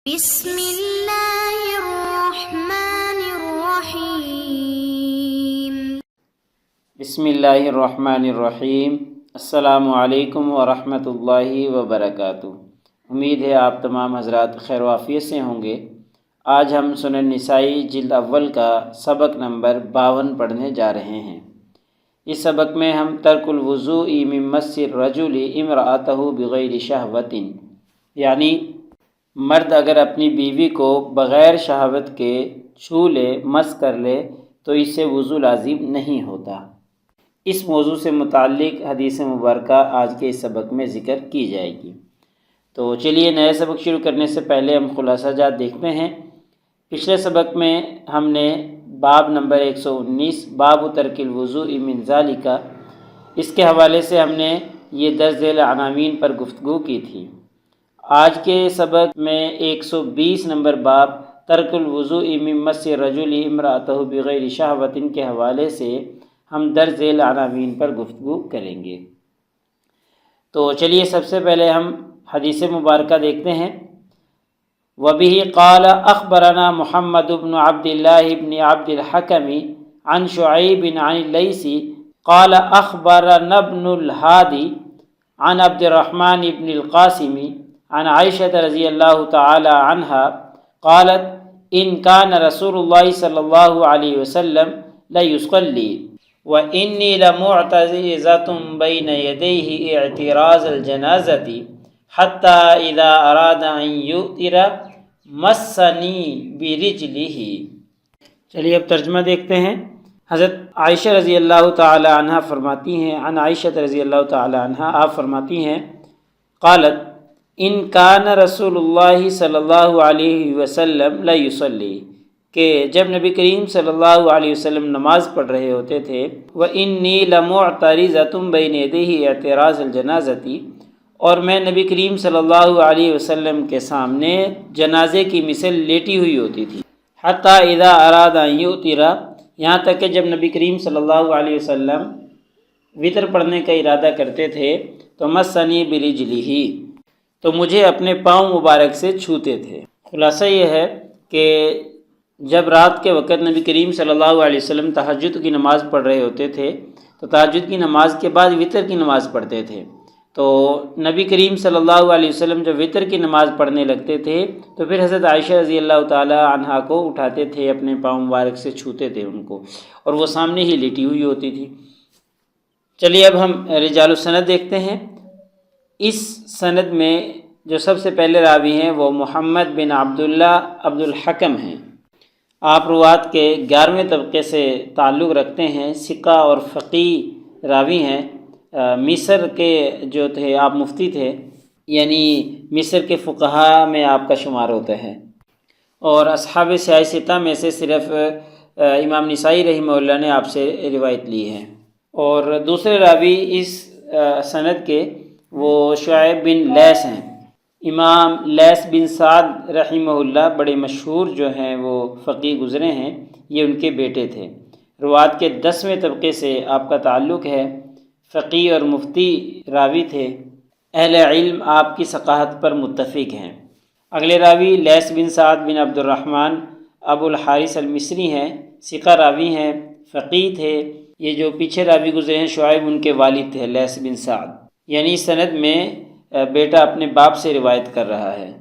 بسم اللہ الرحمن الرحیم۔ بسم اللہ الرحمن الرحیم۔ السلام علیکم ورحمۃ اللہ وبرکاتہ۔ امید ہے آپ تمام حضرات خیر و عافیت سے ہوں گے۔ آج ہم سنن نسائی جلد اول کا سبق نمبر 52 پڑھنے جا رہے ہیں۔ اس سبق میں ہم ترک الوضوء من مس الرجل امرأتہ بغیر شہوت، یعنی مرد اگر اپنی بیوی کو بغیر شہوت کے چھو لے، مس کر لے تو اس سے وضو لازم نہیں ہوتا۔ اس موضوع سے متعلق حدیث مبارکہ آج کے اس سبق میں ذکر کی جائے گی۔ تو چلیے نئے سبق شروع کرنے سے پہلے ہم خلاصہ جات دیکھتے ہیں۔ پچھلے سبق میں ہم نے باب نمبر 119 باب ترک الوضوء من ذالک، اس کے حوالے سے ہم نے یہ درج ذیل عناوین پر گفتگو کی تھی۔ آج کے سبق میں 120 نمبر باب ترک الوضوء من مس الرجل امرأتہ بغیر شہوت کے حوالے سے ہم درج ذیل عناوین پر گفتگو کریں گے۔ تو چلیے سب سے پہلے ہم حدیث مبارکہ دیکھتے ہیں۔ وبه قال اخبرنا محمد بن عبد الله بن عبد الحكم عن شعيب عن الليث قال اخبرنا ابن الهادي عن عبد الرحمن بن القاسم عن عائشة رضی اللہ تعالی عنہا قالت ان كان رسول اللہ صلی اللہ علیہ وسلم ليصلي وإني لمعتززة بين يديه اعتراض الجنازة حتى إذا أراد أن يؤتر مسني برجله۔ چلیے اب ترجمہ دیکھتے ہیں۔ حضرت عائشہ رضی اللہ تعالی عنہ فرماتی ہیں، عن عائشہ رضی اللہ تعالی عنہ آپ فرماتی ہیں، قالت ان کان رسول اللہ صلی اللہ علیہ وسلم لیصلی، کہ جب نبی کریم صلی اللہ علیہ وسلم نماز پڑھ رہے ہوتے تھے، وإنی لمعترضۃ بین یدیہ اعتراض الجنازۃ، اور میں نبی کریم صلی اللہ علیہ وسلم کے سامنے جنازے کی مثل لیٹی ہوئی ہوتی تھی، حتی اذا اراد ان یؤتر، یہاں تک کہ جب نبی کریم صلی اللہ علیہ وسلم وطر پڑھنے کا ارادہ کرتے تھے تو مسنی برجلہ، تو مجھے اپنے پاؤں مبارک سے چھوتے تھے۔ خلاصہ یہ ہے کہ جب رات کے وقت نبی کریم صلی اللہ علیہ وسلم تہجد کی نماز پڑھ رہے ہوتے تھے تو تہجد کی نماز کے بعد وطر کی نماز پڑھتے تھے، تو نبی کریم صلی اللہ علیہ وسلم جب وطر کی نماز پڑھنے لگتے تھے تو پھر حضرت عائشہ رضی اللہ تعالی عنہا کو اٹھاتے تھے، اپنے پاؤں مبارک سے چھوتے تھے ان کو، اور وہ سامنے ہی لیٹی ہوئی ہوتی تھی۔ چلیے اب ہم رجال السند دیکھتے ہیں۔ اس سند میں جو سب سے پہلے راوی ہیں وہ محمد بن عبداللہ عبد الحکم ہیں۔ آپ روات کے 11ویں طبقے سے تعلق رکھتے ہیں، ثقہ اور فقیہ راوی ہیں۔ مصر کے جو تھے آپ مفتی تھے، یعنی مصر کے فقہاء میں آپ کا شمار ہوتا ہے، اور اصحاب سیاہ ستہ میں سے صرف امام نسائی رحمہ اللہ نے آپ سے روایت لی ہے۔ اور دوسرے راوی اس سند کے وہ شعیب بن لیث ہیں۔ امام لیث بن سعد رحمہ اللہ بڑے مشہور جو ہیں وہ فقیہ گزرے ہیں، یہ ان کے بیٹے تھے۔ روات کے 10ویں طبقے سے آپ کا تعلق ہے، فقیہ اور مفتی راوی تھے، اہل علم آپ کی ثقافت پر متفق ہیں۔ اگلے راوی لیث بن سعد بن عبد الرحمن ابو الحارث المصری ہیں، ثقہ راوی ہیں، فقیہ تھے۔ یہ جو پیچھے راوی گزرے ہیں شعیب، ان کے والد تھے لیث بن سعد، یعنی سند میں بیٹا اپنے باپ سے روایت کر رہا ہے۔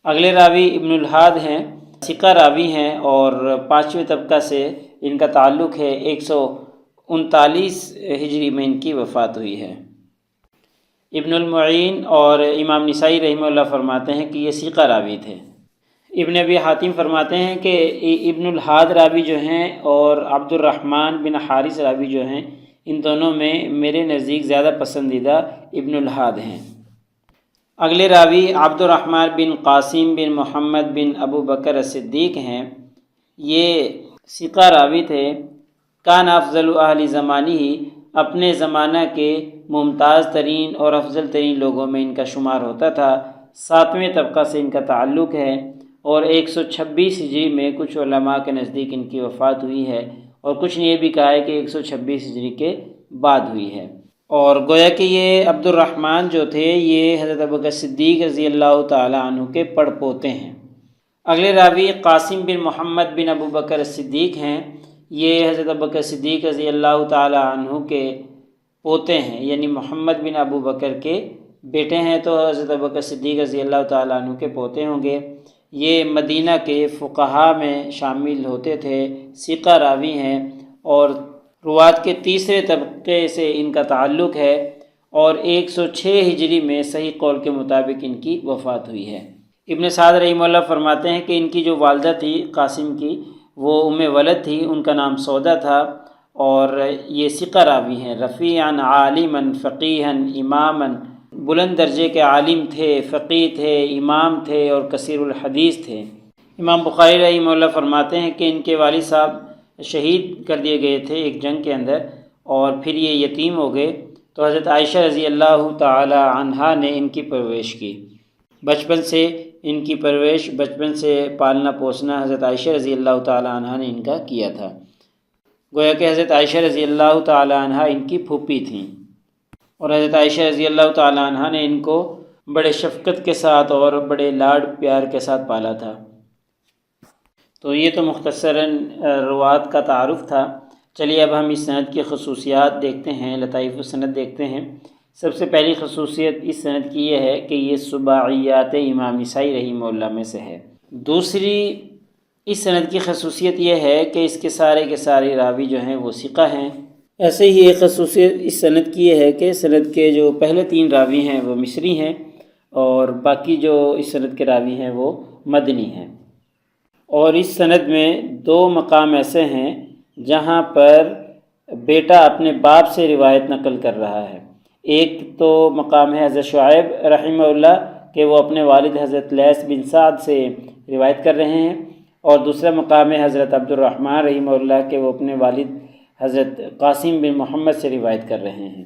اگلے راوی ابن الہاد ہیں، ثقہ راوی ہیں، اور 5ویں طبقہ سے ان کا تعلق ہے، 139 ہجری میں ان کی وفات ہوئی ہے۔ ابن المعین اور امام نسائی رحمہ اللہ فرماتے ہیں کہ یہ ثقہ راوی تھے۔ ابن ابی حاتم فرماتے ہیں کہ ابن الہاد راوی جو ہیں اور عبد الرحمن بن حارث راوی جو ہیں، ان دونوں میں میرے نزدیک زیادہ پسندیدہ ابن الہاد ہیں۔ اگلے راوی عبد الرحمن بن قاسم بن محمد بن ابو بکر الصدیق ہیں، یہ ثقہ راوی تھے۔ کان افضل اہل زمانہ، اپنے زمانہ کے ممتاز ترین اور افضل ترین لوگوں میں ان کا شمار ہوتا تھا۔ 7ویں طبقہ سے ان کا تعلق ہے، اور 126 ہجری میں کچھ علماء کے نزدیک ان کی وفات ہوئی ہے، اور کچھ نے یہ بھی کہا ہے کہ 126 ہجری کے بعد ہوئی ہے۔ اور گویا کہ یہ عبد الرحمن جو تھے یہ حضرت ابوبکر صدیق رضی اللہ تعالی عنہ کے پڑ پوتے ہیں۔ اگلے راوی قاسم بن محمد بن ابو بکر صدیق ہیں۔ یہ حضرت ابو بکر صدیق رضی اللہ تعالی عنہ کے پوتے ہیں، یعنی محمد بن ابو بکر کے بیٹے ہیں، تو حضرت ابو بکر صدیق رضی اللہ تعالی عنہ کے پوتے ہوں گے۔ یہ مدینہ کے فقہاء میں شامل ہوتے تھے، ثقہ راوی ہیں، اور روات کے تیسرے طبقے سے ان کا تعلق ہے، اور 106 ہجری میں صحیح قول کے مطابق ان کی وفات ہوئی ہے۔ ابن سعد رحمہ اللہ فرماتے ہیں کہ ان کی جو والدہ تھی قاسم کی، وہ ولد تھی، ان کا نام سودا تھا، اور یہ ثقہ راوی ہیں۔ رفیعاً عالماً فقیحاً اماماً، بلند درجے کے عالم تھے، فقیہ تھے، امام تھے، اور کثیر الحدیث تھے۔ امام بخاری رحمہ اللہ فرماتے ہیں کہ ان کے والد صاحب شہید کر دیے گئے تھے ایک جنگ کے اندر، اور پھر یہ یتیم ہو گئے، تو حضرت عائشہ رضی اللہ تعالی عنہا نے ان کی پرورش کی۔ بچپن سے ان کی پرورش، بچپن سے پالنا پوسنا حضرت عائشہ رضی اللہ تعالی عنہا نے ان کا کیا تھا۔ گویا کہ حضرت عائشہ رضی اللہ تعالی عنہا ان کی پھوپھی تھیں، اور حضرت عائشہ رضی اللہ تعالی عنہا نے ان کو بڑے شفقت کے ساتھ اور بڑے لاڈ پیار کے ساتھ پالا تھا۔ تو یہ تو مختصراً روات کا تعارف تھا۔ چلیے اب ہم اس سند کی خصوصیات دیکھتے ہیں، لطائف السند دیکھتے ہیں۔ سب سے پہلی خصوصیت اس سند کی یہ ہے کہ یہ سباعیات امام نسائی رحمہ اللہ میں سے ہے۔ دوسری اس سند کی خصوصیت یہ ہے کہ اس کے سارے راوی جو ہیں وہ ثقہ ہیں۔ ایسے ہی ایک خصوصیت اس سند کی یہ ہے کہ سند کے جو پہلے 3 راوی ہیں وہ مصری ہیں، اور باقی جو اس سند کے راوی ہیں وہ مدنی ہیں۔ اور اس سند میں 2 مقام ایسے ہیں جہاں پر بیٹا اپنے باپ سے روایت نقل کر رہا ہے۔ ایک تو مقام ہے حضرت شعیب رحمہ اللہ کہ وہ اپنے والد حضرت لیث بن سعد سے روایت کر رہے ہیں، اور دوسرا مقام ہے حضرت عبد الرحمن رحمہ اللہ کہ وہ اپنے والد حضرت قاسم بن محمد سے روایت کر رہے ہیں۔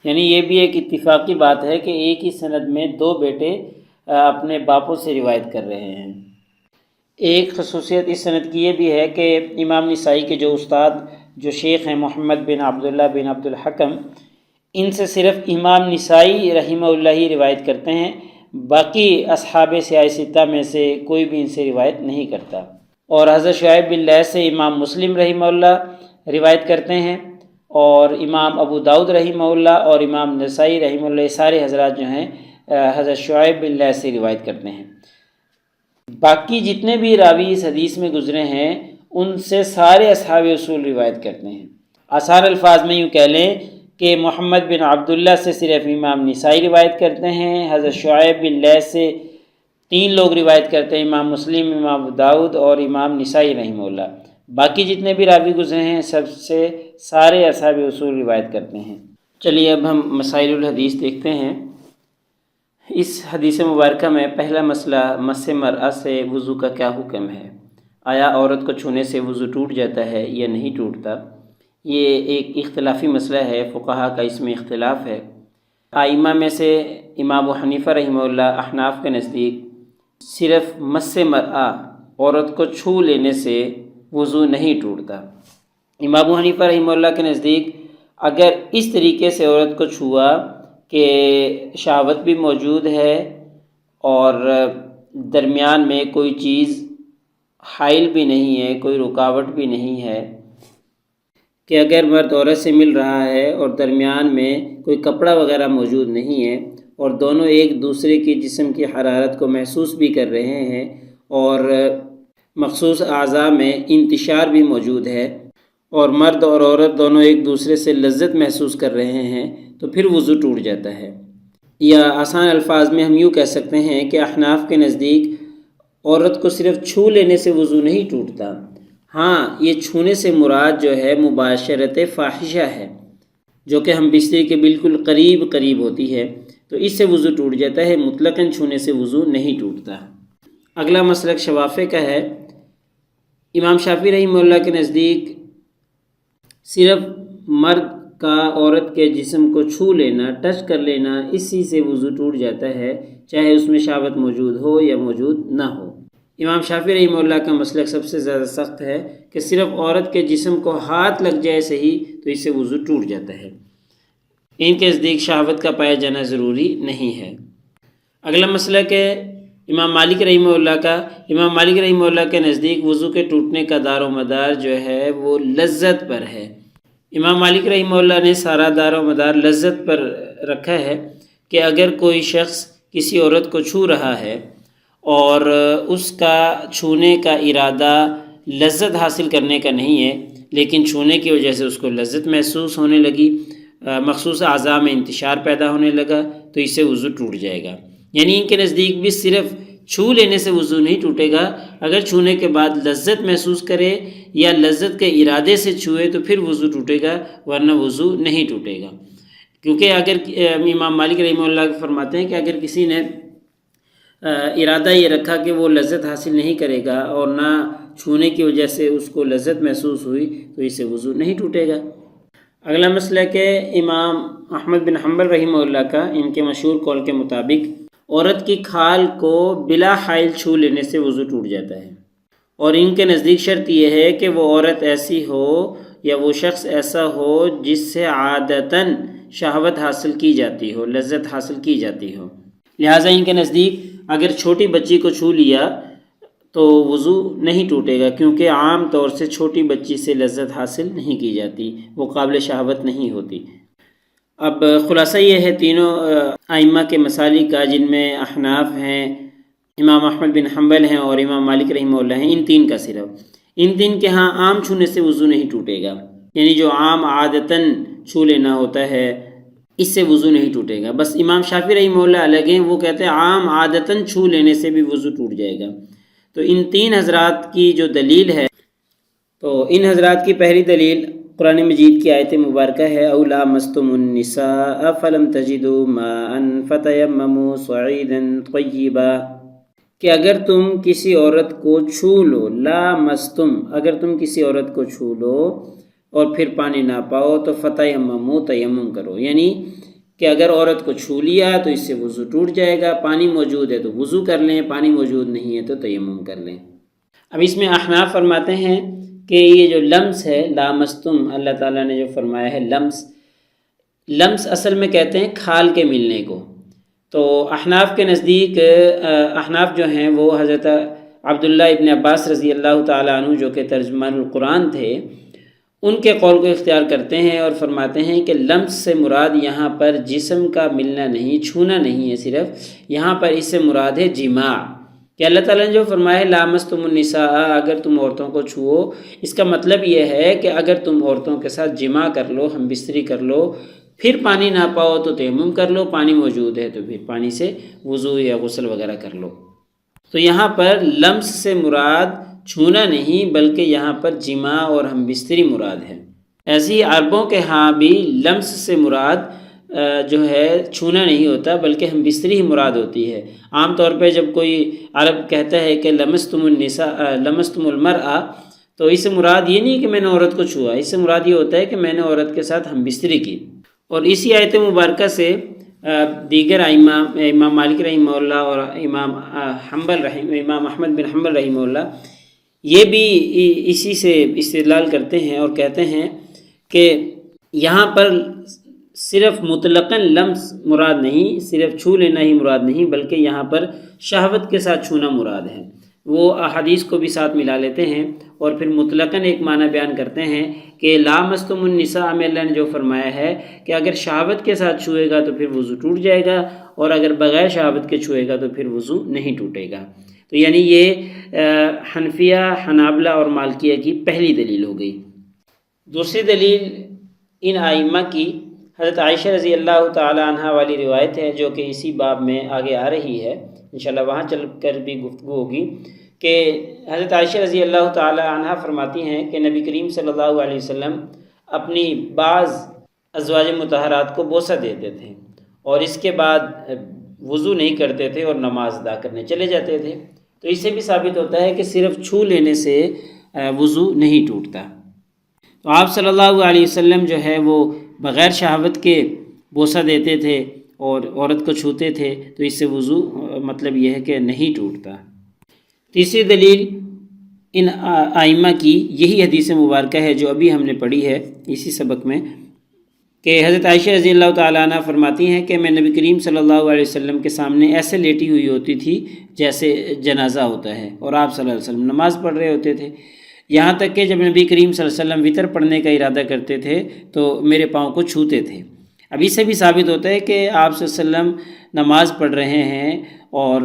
یعنی یہ بھی ایک اتفاقی بات ہے کہ ایک ہی سند میں 2 بیٹے اپنے باپوں سے روایت کر رہے ہیں۔ ایک خصوصیت اس سند کی یہ بھی ہے کہ امام نسائی کے جو استاد جو شیخ ہیں محمد بن عبداللہ بن عبد الحکم، ان سے صرف امام نسائی رحمہ اللہ ہی روایت کرتے ہیں، باقی اصحاب سیاہ ستہ میں سے کوئی بھی ان سے روایت نہیں کرتا۔ اور حضرت شعیب بن لیث سے امام مسلم رحمہ اللہ روایت کرتے ہیں، اور امام ابو داؤد رحمہ اللہ اور امام نسائی رحمہ اللہ، سارے حضرات جو ہیں حضرت شعیب بن لیث سے روایت کرتے ہیں۔ باقی جتنے بھی راوی اس حدیث میں گزرے ہیں ان سے سارے اصحاب اصول روایت کرتے ہیں۔ آسان الفاظ میں یوں کہہ لیں کہ محمد بن عبداللہ سے صرف امام نسائی روایت کرتے ہیں، حضرت شعیب بن لیث سے 3 لوگ روایت کرتے ہیں، امام مسلم، امام ابو داؤد اور امام نسائی رحمہ اللہ۔ باقی جتنے بھی راوی گزرے ہیں سب سے سارے اصحاب اصول روایت کرتے ہیں۔ چلیے اب ہم مسائل الحدیث دیکھتے ہیں۔ اس حدیث مبارکہ میں پہلا مسئلہ مس مرأہ سے وضو کا کیا حکم ہے؟ آیا عورت کو چھونے سے وضو ٹوٹ جاتا ہے یا نہیں ٹوٹتا؟ یہ ایک اختلافی مسئلہ ہے، فقہاء کا اس میں اختلاف ہے۔ ائمہ میں سے امام ابو حنیفہ رحمہ اللہ احناف کے نزدیک صرف مس مرأہ عورت کو چھو لینے سے وضو نہیں ٹوٹتا۔ امام ابو حنیفہ رحمہ اللہ کے نزدیک اگر اس طریقے سے عورت کو چھوا کہ شہوت بھی موجود ہے اور درمیان میں کوئی چیز حائل بھی نہیں ہے، کوئی رکاوٹ بھی نہیں ہے، کہ اگر مرد عورت سے مل رہا ہے اور درمیان میں کوئی کپڑا وغیرہ موجود نہیں ہے اور دونوں ایک دوسرے کی جسم کی حرارت کو محسوس بھی کر رہے ہیں اور مخصوص اعضاء میں انتشار بھی موجود ہے اور مرد اور عورت دونوں ایک دوسرے سے لذت محسوس کر رہے ہیں، تو پھر وضو ٹوٹ جاتا ہے۔ یا آسان الفاظ میں ہم یوں کہہ سکتے ہیں کہ احناف کے نزدیک عورت کو صرف چھو لینے سے وضو نہیں ٹوٹتا، ہاں یہ چھونے سے مراد جو ہے مباشرت فاحشہ ہے، جو کہ ہم بستر کے بالکل قریب ہوتی ہے، تو اس سے وضو ٹوٹ جاتا ہے، مطلقاً چھونے سے وضو نہیں ٹوٹتا۔ اگلا مسلک شوافع کا ہے۔ امام شافعی رحمہ اللہ کے نزدیک صرف مرد کا عورت کے جسم کو چھو لینا، ٹچ کر لینا، اسی سے وضو ٹوٹ جاتا ہے، چاہے اس میں شہوت موجود ہو یا موجود نہ ہو۔ امام شافعی رحمہ اللہ کا مسلک سب سے زیادہ سخت ہے کہ صرف عورت کے جسم کو ہاتھ لگ جائے صحیح تو اس سے وضو ٹوٹ جاتا ہے۔ ان کے نزدیک شہوت کا پایا جانا ضروری نہیں ہے۔ اگلا مسلک ہے امام مالک رحمہ اللہ کے نزدیک وضو کے ٹوٹنے کا دار و مدار جو ہے وہ لذت پر ہے۔ امام مالک رحمہ اللہ نے سارا دار و مدار لذت پر رکھا ہے کہ اگر کوئی شخص کسی عورت کو چھو رہا ہے اور اس کا چھونے کا ارادہ لذت حاصل کرنے کا نہیں ہے، لیکن چھونے کی وجہ سے اس کو لذت محسوس ہونے لگی، مخصوص اعضاء میں انتشار پیدا ہونے لگا، تو اس سے وضو ٹوٹ جائے گا۔ یعنی ان کے نزدیک بھی صرف چھو لینے سے وضو نہیں ٹوٹے گا، اگر چھونے کے بعد لذت محسوس کرے یا لذت کے ارادے سے چھوئے تو پھر وضو ٹوٹے گا، ورنہ وضو نہیں ٹوٹے گا۔ کیونکہ اگر امام مالک رحمہ اللہ فرماتے ہیں کہ اگر کسی نے ارادہ یہ رکھا کہ وہ لذت حاصل نہیں کرے گا اور نہ چھونے کی وجہ سے اس کو لذت محسوس ہوئی تو اس سے وضو نہیں ٹوٹے گا۔ اگلا مسئلہ کہ امام احمد بن حنبل رحمہ اللہ کا، ان کے مشہور قول کے مطابق عورت کی کھال کو بلا حائل چھو لینے سے وضو ٹوٹ جاتا ہے، اور ان کے نزدیک شرط یہ ہے کہ وہ عورت ایسی ہو یا وہ شخص ایسا ہو جس سے عادتاً شہوت حاصل کی جاتی ہو، لذت حاصل کی جاتی ہو۔ لہٰذا ان کے نزدیک اگر چھوٹی بچی کو چھو لیا تو وضو نہیں ٹوٹے گا، کیونکہ عام طور سے چھوٹی بچی سے لذت حاصل نہیں کی جاتی، وہ قابل شہوت نہیں ہوتی۔ اب خلاصہ یہ ہے تینوں ائمہ کے مسالک کا، جن میں احناف ہیں، امام احمد بن حنبل ہیں اور امام مالک رحمہ اللہ ہیں، ان تین کا صرف ان تین کے ہاں عام چھونے سے وضو نہیں ٹوٹے گا، یعنی جو عام عادتاً چھو لینا ہوتا ہے اس سے وضو نہیں ٹوٹے گا۔ بس امام شافعی رحمہ اللہ الگ ہیں، وہ کہتے ہیں عام عادتاً چھو لینے سے بھی وضو ٹوٹ جائے گا۔ تو ان تین حضرات کی جو دلیل ہے، تو ان حضرات کی پہلی دلیل قرآن مجید کی آیت مبارکہ ہے او لامستم النساء فلم تجدوا ماء فتیمموا صعیدا طیبا، کہ اگر تم کسی عورت کو چھو لو، لامستم، اگر تم کسی عورت کو چھو لو اور پھر پانی نہ پاؤ تو فتیمموا، تیمم کرو، یعنی کہ اگر عورت کو چھو لیا تو اس سے وضو ٹوٹ جائے گا، پانی موجود ہے تو وضو کر لیں، پانی موجود نہیں ہے تو تیمم کر لیں۔ اب اس میں احناف فرماتے ہیں کہ یہ جو لمس ہے، لامستم، اللہ تعالیٰ نے جو فرمایا ہے لمس اصل میں کہتے ہیں کھال کے ملنے کو۔ تو احناف کے نزدیک، احناف جو ہیں وہ حضرت عبداللہ ابن عباس رضی اللہ تعالیٰ عنہ جو کہ ترجمان القرآن تھے، ان کے قول کو اختیار کرتے ہیں اور فرماتے ہیں کہ لمس سے مراد یہاں پر جسم کا ملنا نہیں، چھونا نہیں ہے، صرف یہاں پر اس سے مراد ہے جماع، کہ اللہ تعالیٰ نے جو فرمایا ہے لامستم النساء، اگر تم عورتوں کو چھوؤ، اس کا مطلب یہ ہے کہ اگر تم عورتوں کے ساتھ جماع کر لو، ہم بستری کر لو، پھر پانی نہ پاؤ تو تیمم کر لو، پانی موجود ہے تو پھر پانی سے وضو یا غسل وغیرہ کر لو۔ تو یہاں پر لمس سے مراد چھونا نہیں بلکہ یہاں پر جماع اور ہم بستری مراد ہے۔ ایسی عربوں کے ہاں بھی لمس سے مراد جو ہے چھونا نہیں ہوتا بلکہ ہم بستری ہی مراد ہوتی ہے۔ عام طور پہ جب کوئی عرب کہتا ہے کہ لمستم النساء، لمستم المرأة، تو اس سے مراد یہ نہیں کہ میں نے عورت کو چھوا، اس سے مراد یہ ہوتا ہے کہ میں نے عورت کے ساتھ ہم بستری کی۔ اور اسی آیت مبارکہ سے دیگر ائمہ، امام مالک رحمہ اللہ اور امام احمد بن حنبل رحمہ اللہ، یہ بھی اسی سے استدلال کرتے ہیں اور کہتے ہیں کہ یہاں پر صرف مطلقاً لمس مراد نہیں، صرف چھو لینا ہی مراد نہیں، بلکہ یہاں پر شہوت کے ساتھ چھونا مراد ہے۔ وہ احادیث کو بھی ساتھ ملا لیتے ہیں اور پھر مطلقاً ایک معنی بیان کرتے ہیں کہ لامستم النساء میں اللہ نے جو فرمایا ہے کہ اگر شہوت کے ساتھ چھوئے گا تو پھر وضو ٹوٹ جائے گا، اور اگر بغیر شہوت کے چھوئے گا تو پھر وضو نہیں ٹوٹے گا۔ تو یعنی یہ حنفیہ، حنابلہ اور مالکیہ کی پہلی دلیل ہو گئی۔ دوسری دلیل ان ائمہ کی حضرت عائشہ رضی اللہ تعالی عنہ والی روایت ہے، جو کہ اسی باب میں آگے آ رہی ہے، انشاءاللہ وہاں چل کر بھی گفتگو ہوگی، کہ حضرت عائشہ رضی اللہ تعالی عنہ فرماتی ہیں کہ نبی کریم صلی اللہ علیہ وسلم اپنی بعض ازواج مطہرات کو بوسہ دیتے تھے اور اس کے بعد وضو نہیں کرتے تھے اور نماز ادا کرنے چلے جاتے تھے۔ تو اس سے بھی ثابت ہوتا ہے کہ صرف چھو لینے سے وضو نہیں ٹوٹتا۔ تو آپ صلی اللہ علیہ وسلم جو ہے وہ بغیر شہوت کے بوسہ دیتے تھے اور عورت کو چھوتے تھے، تو اس سے وضو مطلب یہ ہے کہ نہیں ٹوٹتا۔ تیسری دلیل ان ائمہ کی یہی حدیث مبارکہ ہے جو ابھی ہم نے پڑھی ہے اسی سبق میں، کہ حضرت عائشہ رضی اللہ تعالیٰ عنہ فرماتی ہیں کہ میں نبی کریم صلی اللہ علیہ وسلم کے سامنے ایسے لیٹی ہوئی ہوتی تھی جیسے جنازہ ہوتا ہے، اور آپ صلی اللہ علیہ وسلم نماز پڑھ رہے ہوتے تھے، یہاں تک کہ جب نبی کریم صلی اللہ علیہ وسلم وطر پڑھنے کا ارادہ کرتے تھے تو میرے پاؤں کو چھوتے تھے۔ اب اس سے بھی ثابت ہوتا ہے کہ آپ صلی اللہ علیہ وسلم نماز پڑھ رہے ہیں اور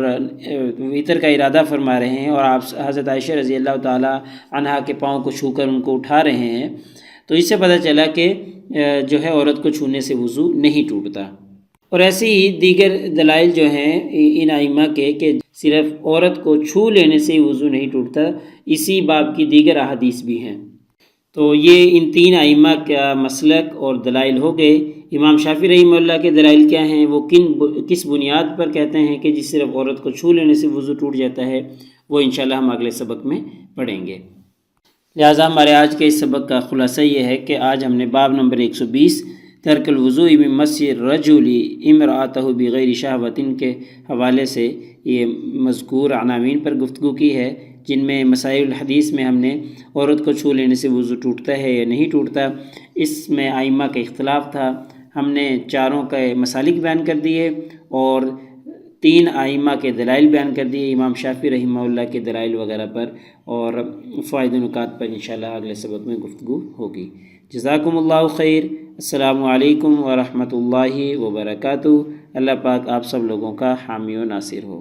وطر کا ارادہ فرما رہے ہیں، اور آپ حضرت عائشہ رضی اللہ تعالیٰ عنہا کے پاؤں کو چھو کر ان کو اٹھا رہے ہیں، تو اس سے پتہ چلا کہ جو ہے عورت کو چھونے سے وضو نہیں ٹوٹتا۔ اور ایسے ہی دیگر دلائل جو ہیں ان ائمہ کے کہ صرف عورت کو چھو لینے سے ہی وضو نہیں ٹوٹتا، اسی باب کی دیگر احادیث بھی ہیں۔ تو یہ ان تین ائمہ کا مسلک اور دلائل ہو گئے۔ امام شافعی رحمہ اللہ کے دلائل کیا ہیں، وہ کس بنیاد پر کہتے ہیں کہ جس صرف عورت کو چھو لینے سے وضو ٹوٹ جاتا ہے، وہ انشاءاللہ ہم اگلے سبق میں پڑھیں گے۔ لہٰذا ہمارے آج کے اس سبق کا خلاصہ یہ ہے کہ آج ہم نے باب نمبر 120 ترک الوضوء من مس الرجل امرأتہ بغیر شہوۃ کے حوالے سے یہ مذکور عناوین پر گفتگو کی ہے، جن میں مسائل الحدیث میں ہم نے عورت کو چھو لینے سے وضو ٹوٹتا ہے یا نہیں ٹوٹتا، اس میں ائمہ کا اختلاف تھا۔ ہم نے چاروں کے مسالک بیان کر دیے اور تین ائمہ کے دلائل بیان کر دیے، امام شافعی رحمہ اللہ کے دلائل وغیرہ پر، اور فوائد و نکات پر انشاءاللہ اگلے سبق میں گفتگو ہوگی۔ جزاکم اللہ خیر۔ السلام علیکم ورحمۃ اللہ وبرکاتہ۔ اللہ پاک آپ سب لوگوں کا حامی و ناصر ہو۔